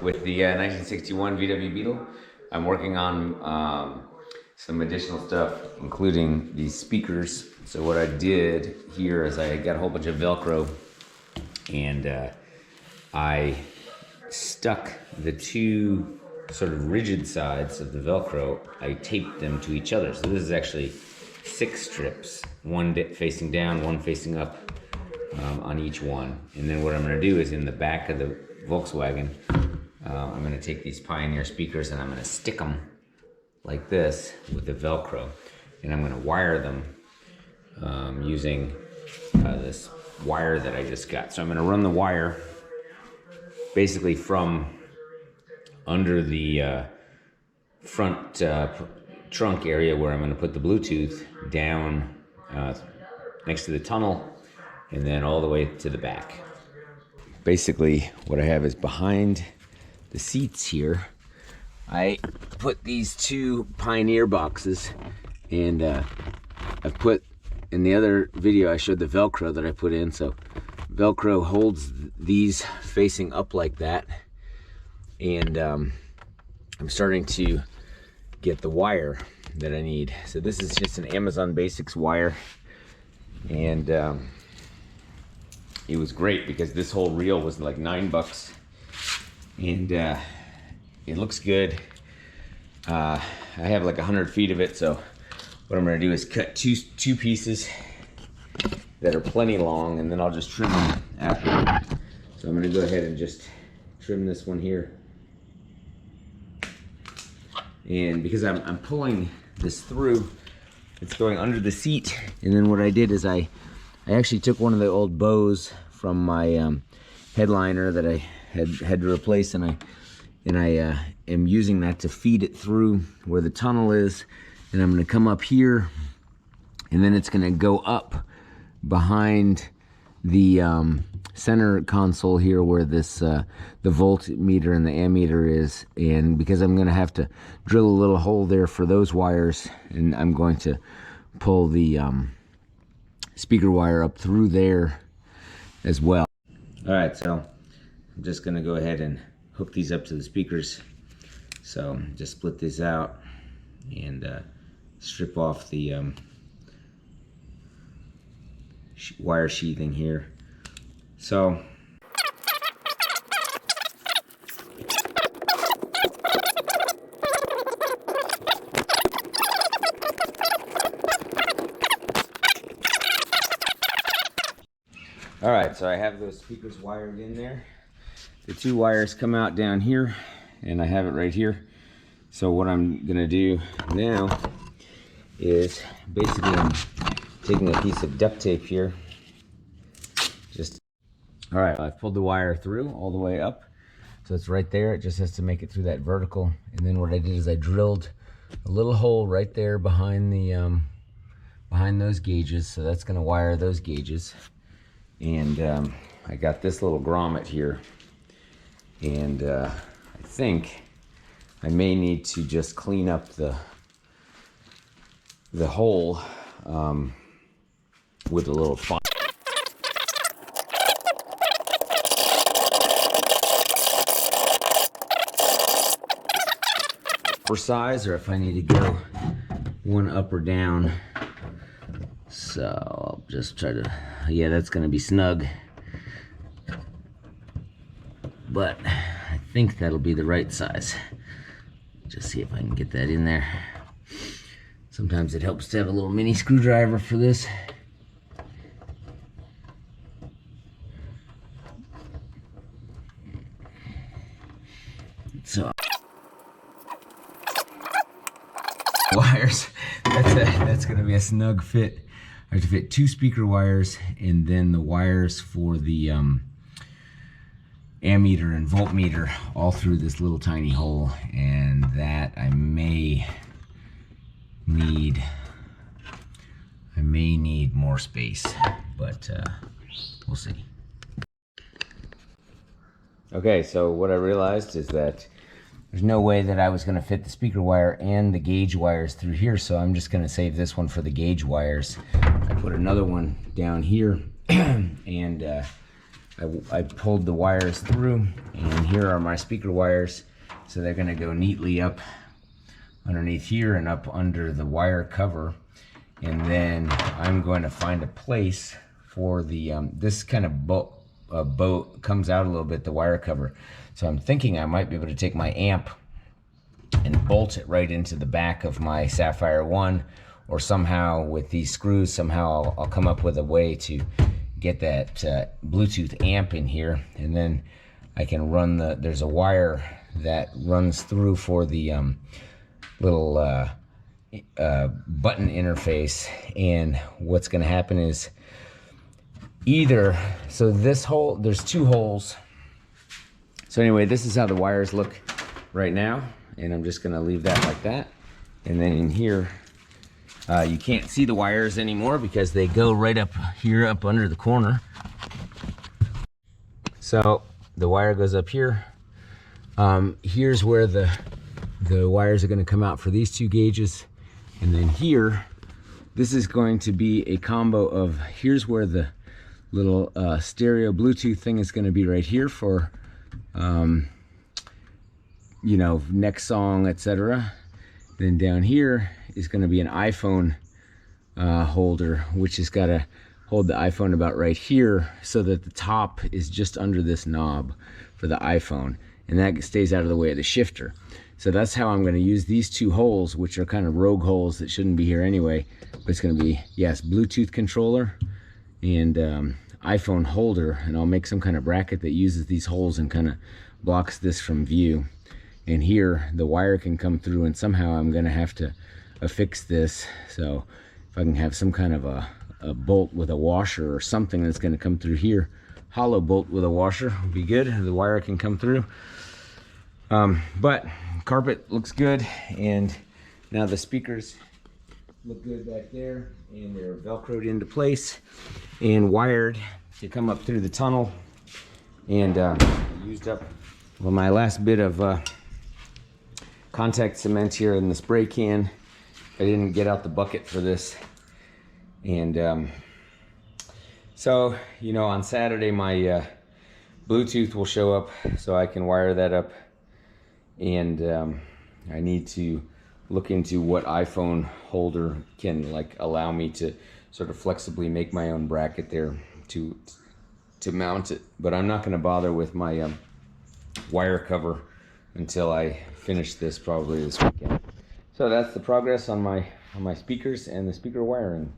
with the 1961 VW Beetle. I'm working on some additional stuff, including these speakers. So what I did here is I got a whole bunch of Velcro, and I stuck the two sort of rigid sides of the Velcro. I taped them to each other. So this is actually 6 strips, one facing down, one facing up on each one. And then what I'm going to do is in the back of the Volkswagen, I'm going to take these Pioneer speakers and I'm going to stick them like this with the Velcro, and I'm going to wire them using this wire that I just got. So I'm going to run the wire basically from under the front trunk area where I'm going to put the Bluetooth down next to the tunnel, and then all the way to the back. Basically what I have is behind the seats here, I put these 2 Pioneer boxes, and I've put, in the other video I showed the Velcro that I put in. So Velcro holds these facing up like that, and I'm starting to get the wire that I need. So this is just an Amazon Basics wire, and it was great because this whole reel was like $9, and it looks good. I have like 100 feet of it, so what I'm going to do is cut two pieces that are plenty long, and then I'll just trim them after. So I'm going to go ahead and just trim this one here. And because I'm pulling this through, it's going under the seat. And then what I did is I actually took one of the old bows from my headliner that I had to replace, and I am using that to feed it through where the tunnel is. And I'm going to come up here, and then it's going to go up behind the center console here where this the voltmeter and the ammeter is. And because I'm going to have to drill a little hole there for those wires, and I'm going to pull the speaker wire up through there as well. All right, so I'm just going to go ahead and hook these up to the speakers. So just split this out and strip off the wire sheathing here. So all right, so I have those speakers wired in there. The 2 wires come out down here, and I have it right here. So what I'm gonna do now is basically I'm taking a piece of duct tape here. All right, I've pulled the wire through all the way up, so it's right there. It just has to make it through that vertical. And then what I did is I drilled a little hole right there behind the behind those gauges. So that's gonna wire those gauges. And I got this little grommet here, and I think I may need to just clean up the hole with a little fine for size, or if I need to go one up or down. So I'll just try to, yeah, that's gonna be snug, but I think that'll be the right size. Just see if I can get that in there. Sometimes it helps to have a little mini screwdriver for this. So wires, that's gonna be a snug fit. I have to fit 2 speaker wires, and then the wires for the ammeter and voltmeter all through this little tiny hole, and that I may need more space, but we'll see. Okay, so what I realized is that there's no way that I was going to fit the speaker wire and the gauge wires through here, so I'm just going to save this one for the gauge wires. I put another one down here, and I pulled the wires through, and here are my speaker wires. So they're gonna go neatly up underneath here and up under the wire cover. And then I'm going to find a place for the, this kind of boat comes out a little bit, the wire cover. So I'm thinking I might be able to take my amp and bolt it right into the back of my Sapphire 1, or somehow with these screws, somehow I'll come up with a way to get that Bluetooth amp in here, and then I can run there's a wire that runs through for the little button interface. And what's going to happen is so this hole, there's 2 holes. So anyway, this is how the wires look right now, and I'm just going to leave that like that. And then in here, you can't see the wires anymore because they go right up here, up under the corner. So the wire goes up here. Here's where the wires are going to come out for these 2 gauges. And then here, this is going to be a combo of, here's where the little stereo Bluetooth thing is going to be right here for, you know, next song, etc. Then down here is going to be an iPhone holder, which has got to hold the iPhone about right here, so that the top is just under this knob for the iPhone, and that stays out of the way of the shifter. So that's how I'm going to use these 2 holes, which are kind of rogue holes that shouldn't be here anyway. But it's going to be, yes, Bluetooth controller and iPhone holder, and I'll make some kind of bracket that uses these holes and kind of blocks this from view. And here the wire can come through, and somehow I'm going to have to affix this. So if I can have some kind of a bolt with a washer or something that's going to come through here, hollow bolt with a washer would be good. The wire can come through. But carpet looks good, and now the speakers look good back there, and they're velcroed into place and wired to come up through the tunnel. And I used up my last bit of contact cement here in the spray can. I didn't get out the bucket for this. And so, you know, on Saturday my Bluetooth will show up, so I can wire that up. And I need to look into what iPhone holder can like allow me to sort of flexibly make my own bracket there to mount it. But I'm not going to bother with my wire cover until I finish this, probably this weekend. So that's the progress on my speakers and the speaker wiring.